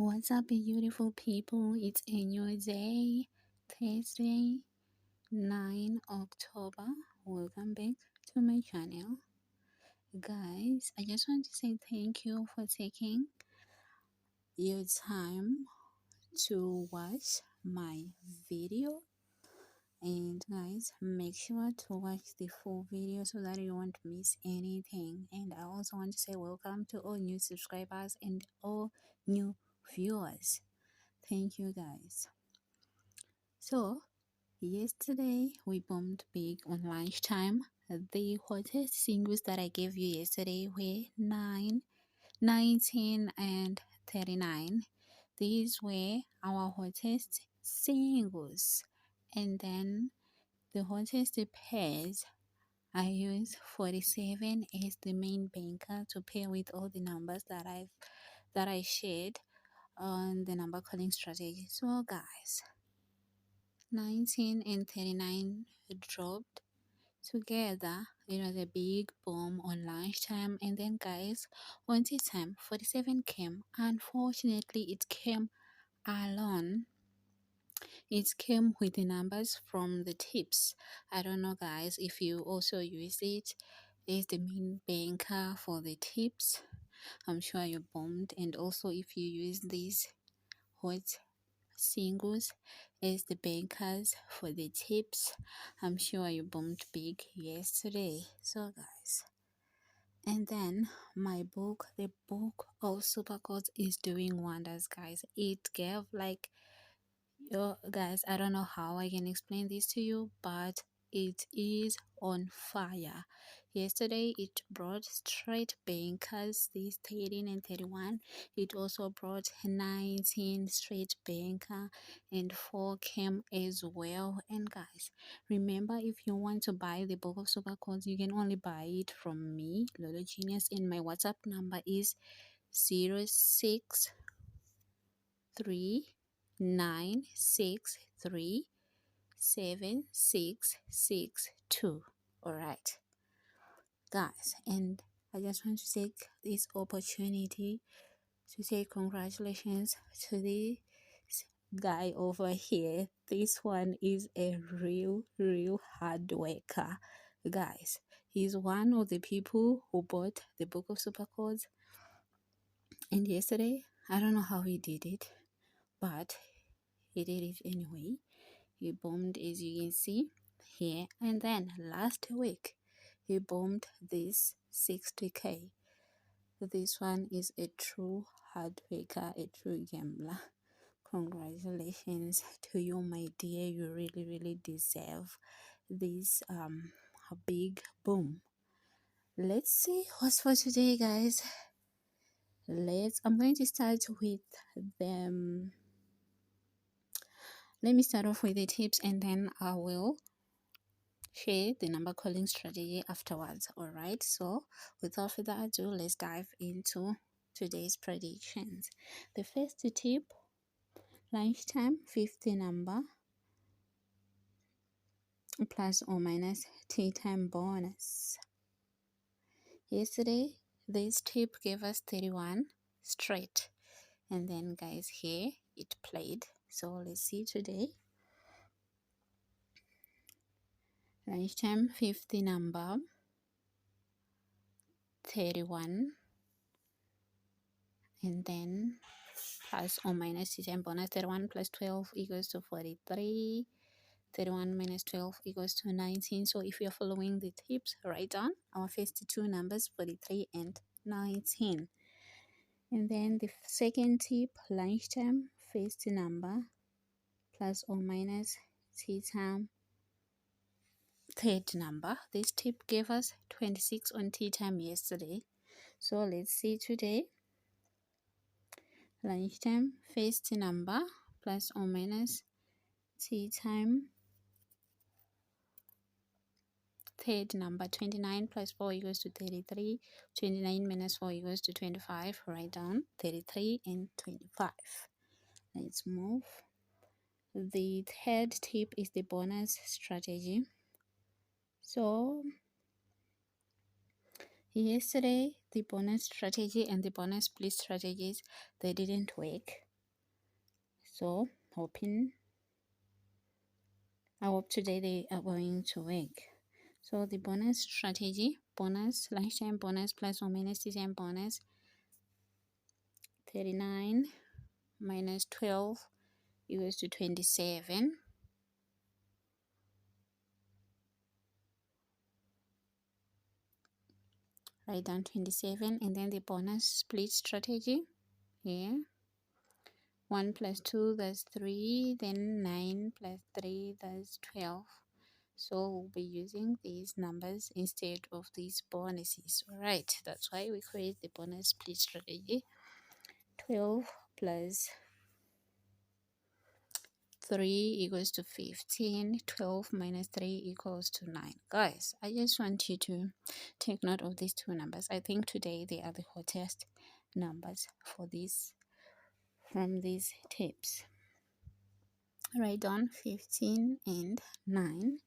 What's up, beautiful people? It's a new day, Thursday, 9 October. Welcome back to my channel. Guys, I just want to say thank you for taking your time to watch my video. And guys, make sure to watch the full video so that you won't miss anything. And I also want to say welcome to all new subscribers and all new viewers. Thank you guys. So, yesterday we bombed big on lunchtime. The hottest singles that I gave you yesterday were 9, 19, and 39. These were our hottest singles. And then the hottest pairs, I used 47 as the main banker to pair with all the numbers that I shared on the number calling strategy. So guys, 19 and 39 dropped together. It was a big boom on lunchtime, and then guys, on tea time 47 came. Unfortunately, it came alone. It came with the numbers from the tips. I don't know guys if you also use it as the main banker for the tips. I'm sure you bombed. And also if you use these hot singles as the bankers for the tips, I'm sure you bombed big yesterday. So guys, and then my book, the book of super codes, is doing wonders guys. It gave like, yo guys, I don't know how I can explain this to you, but it is on fire. Yesterday it brought straight bankers, these 13 and 31. It also brought 19 straight banker, and 4 came as well. And guys, remember, if you want to buy the book of super codes, you can only buy it from me, Lotto Genius, and my WhatsApp number is 06396376662. All right guys, and I just want to take this opportunity to say congratulations to this guy over here. This one is a real hard worker guys. He's one of the people who bought the book of super codes, and yesterday I don't know how he did it, but he did it anyway. He bombed, as you can see here. And then last week he bombed this 60k. This one is a true hard worker, a true gambler. Congratulations to you, my dear. You really deserve this big boom. Let's see what's for today guys. I'm going to start with them. Let me start off with the tips, and then I will share the number calling strategy afterwards. All right, so without further ado, let's dive into today's predictions. The first tip, lunchtime 50 number plus or minus tea time bonus. Yesterday this tip gave us 31 straight, and then guys, here it played. So let's see today. Lunchtime 50 number 31, and then plus or minus tea time bonus. 31 plus 12 equals to 43. 31 minus 12 equals to 19. So if you're following the tips, write down our first two numbers, 43 and 19. And then the second tip, lunchtime first number plus or minus tea time third number. This tip gave us 26 on tea time yesterday. So let's see today. Lunchtime first number plus or minus tea time third number. 29 plus 4 equals to 33. 29 minus 4 equals to 25. Write down 33 and 25. Let's move. The third tip is the bonus strategy. So yesterday the bonus strategy and the bonus split strategies, they didn't work. So I hope today they are going to work. So the bonus strategy, bonus, lunchtime bonus plus or minus tea time bonus, 39 minus 12 equals to 27. Write down 27, and then the bonus split strategy here. 1 plus 2, that's 3, then 9 plus 3, that's 12. So we'll be using these numbers instead of these bonuses. Alright, that's why we create the bonus split strategy. 12 plus 3 equals to 15. 12 minus 3 equals to 9. Guys, I just want you to take note of these two numbers. I think today they are the hottest numbers for this from these tips. Write down 15 and 9.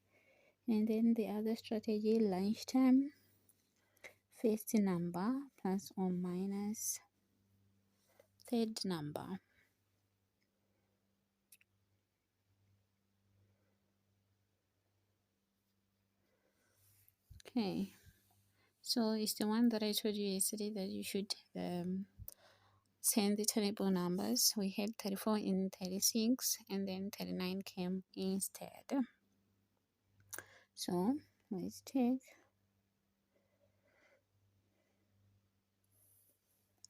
And then the other strategy, lunchtime, first number plus or minus third number. Okay, so it's the one that I told you yesterday that you should send the table numbers. We had 34 and 36, and then 39 came instead. So let's check.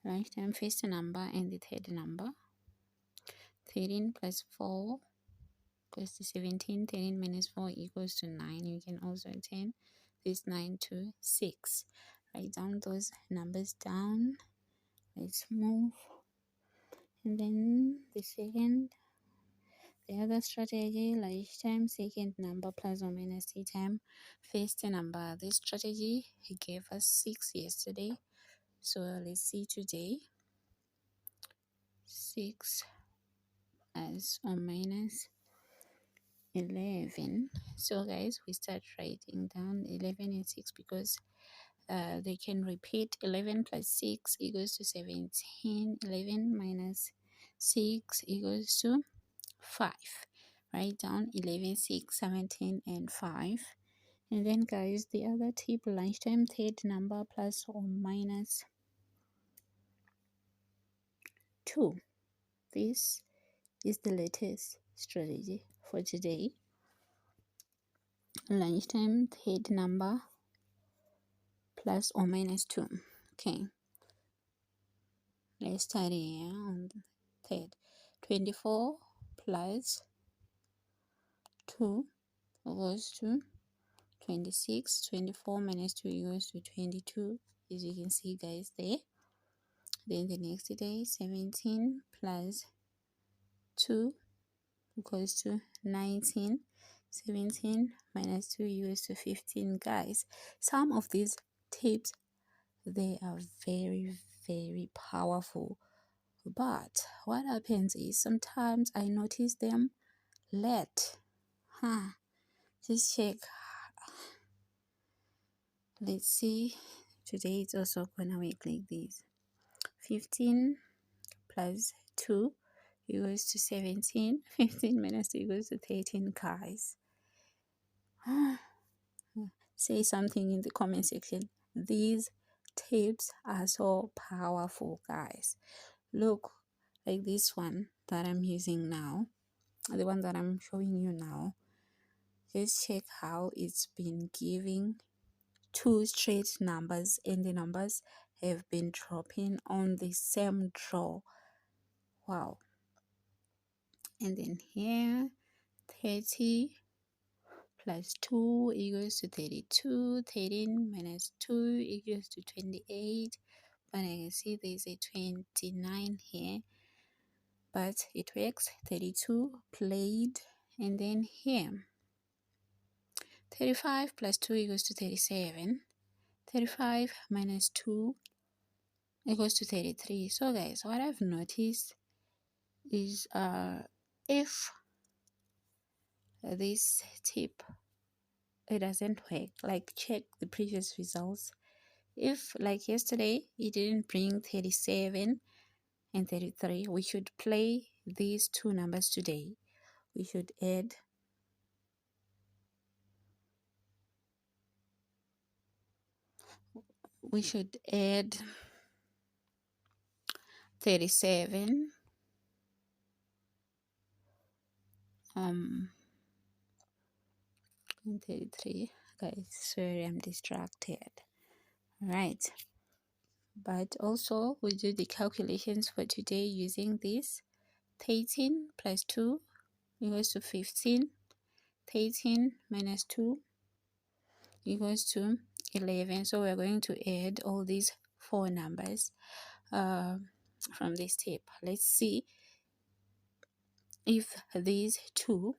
Lunchtime first number and the third number. 13 plus 4 equals to 17. 13 minus 4 equals to 9. You can also turn this 9 to 6. Write down those numbers down. Let's move. And then the other strategy, lunchtime, second number plus or minus tea time, first number. This strategy he gave us 6 yesterday. So let's see today. 6 plus or minus 11. So guys, we start writing down 11 and 6 because they can repeat. 11 plus 6 equals to 17. 11 minus 6 equals to 5. Write down 11, 6, 17, and 5. And then guys, the other tip, lunchtime, third number plus or minus 2. This is the latest strategy for today. Lunchtime, third number plus or minus 2. Okay, let's start here on the third. 24 plus 2 equals to 26. 24 minus 2 equals to 22, as you can see guys there. Then the next day, 17 plus 2 equals to 19. 17 minus 2 equals to 15. Guys, some of these tips, they are very, very powerful. But what happens is sometimes I notice them late. Just check. Let's see. Today it's also gonna work like this. 15 plus 2 equals to 17. 15 minus 2 equals to 13, guys. Say something in the comment section. These tips are so powerful, guys. Look, like this one that I'm using now, the one that I'm showing you now. Just check how it's been giving 2 straight numbers, and the numbers have been dropping on the same draw. Wow. And then here, 30 plus 2 equals to 32. 13 minus 2 equals to 28. But I can see there's a 29 here, but it works. 32 played. And then here, 35 plus 2 equals to 37. 35 minus 2 equals to 33. So guys, what I've noticed is if this tip, it doesn't work, like check the previous results. If like yesterday it didn't bring 37 and 33. We should play these two numbers today. We should add 37 and 33. Guys, sorry, I'm distracted. Right, but also we do the calculations for today using this. 13 plus 2 equals to 15. 13 minus 2 equals to 11. So we're going to add all these four numbers from this tip. Let's see if these two,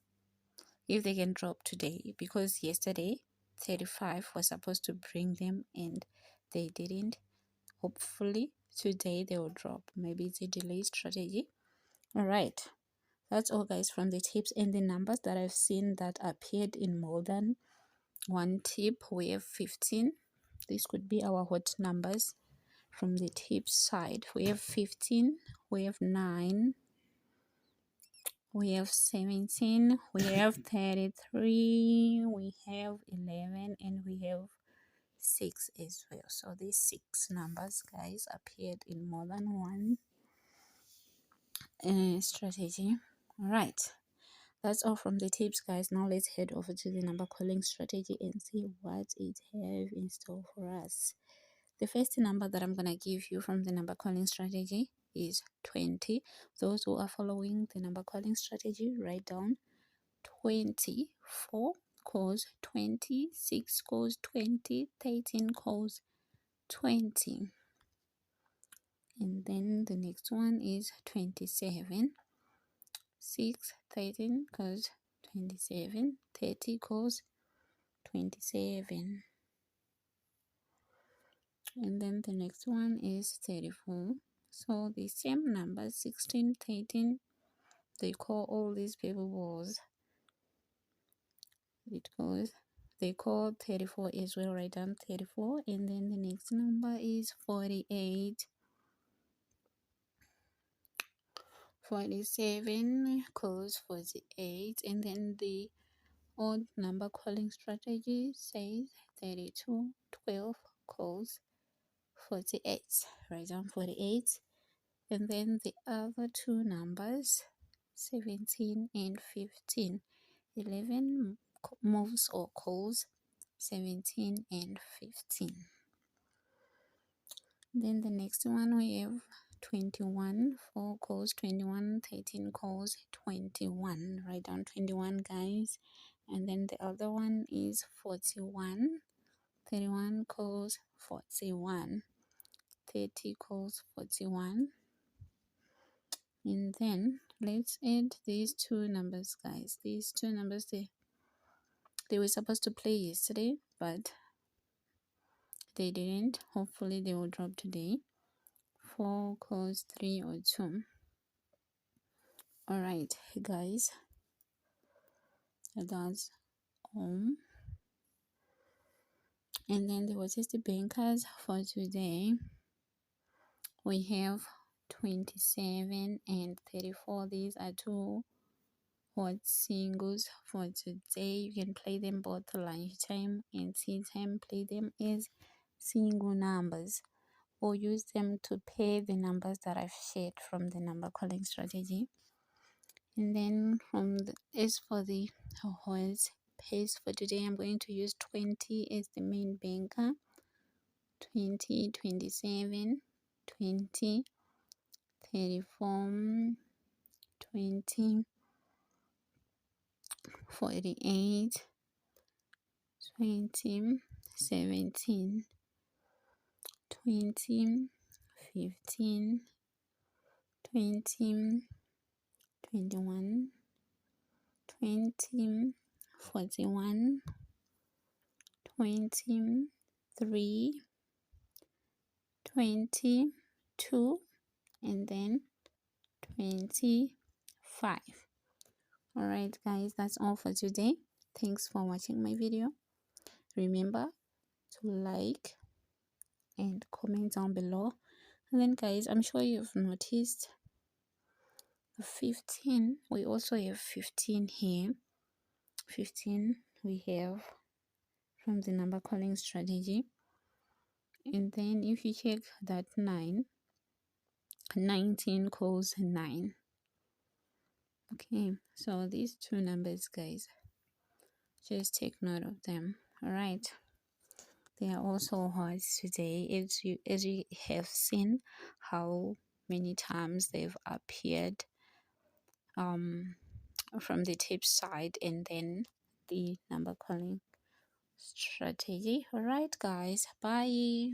if they can drop today, because yesterday 35 was supposed to bring them and they didn't. Hopefully today they will drop. Maybe it's a delay strategy. All right, that's all guys from the tips and the numbers that I've seen that appeared in more than one tip. We have 15. This could be our hot numbers from the tips side. We have 15, we have 9, we have 17, we have 33, we have 11, and we have 6 as well. So these 6 numbers guys appeared in more than one strategy. All right, that's all from the tips guys. Now let's head over to the number calling strategy and see what it have in store for us. The first number that I'm going to give you from the number calling strategy is 20. Those who are following the number calling strategy, write down 20. 4 calls 20, 6 calls 20, 13 calls 20. And then the next one is 27. 6, 13 calls 27, 30 calls 27. And then the next one is 34. So the same number 16, 13, they call all these paper balls. They call 34 as well. Write down 34. And then the next number is 48. 47 calls 48. And then the odd number calling strategy says 32. 12 calls 48. Write down 48. And then the other two numbers 17 and 15. 11 moves or calls 17 and 15. Then the next one we have 21. 4 calls 21, 13 calls 21. Write down 21 guys. And then the other one is 41. 31 calls 41. 30 calls 41. And then let's add these two numbers guys. These two numbers, they were supposed to play yesterday but they didn't. Hopefully they will drop today. 4 calls 3 or 2. All right guys, that's all. And then the Water Bankers for today, we have 27 and 34. These are two hot singles for today. You can play them both lunchtime and tea time. Play them as single numbers or use them to pair the numbers that I've shared from the number calling strategy. And then as for the horse pace for today, I'm going to use 20 as the main banker. 20, 27, 20, 34, 20, 48, 20, 17, 20, 15, 20, 21, 20, 41, 23, 22, and then 25. All right guys, that's all for today. Thanks for watching my video. Remember to like and comment down below And then guys, I'm sure you've noticed the 15. We also have 15 here. 15 we have from the number calling strategy. And then if you check that 9, 19 calls 9. Okay, so these two numbers guys, just take note of them. All right, they are also hard today, as you have seen how many times they've appeared from the tip side and then the number calling strategy. All right guys, bye.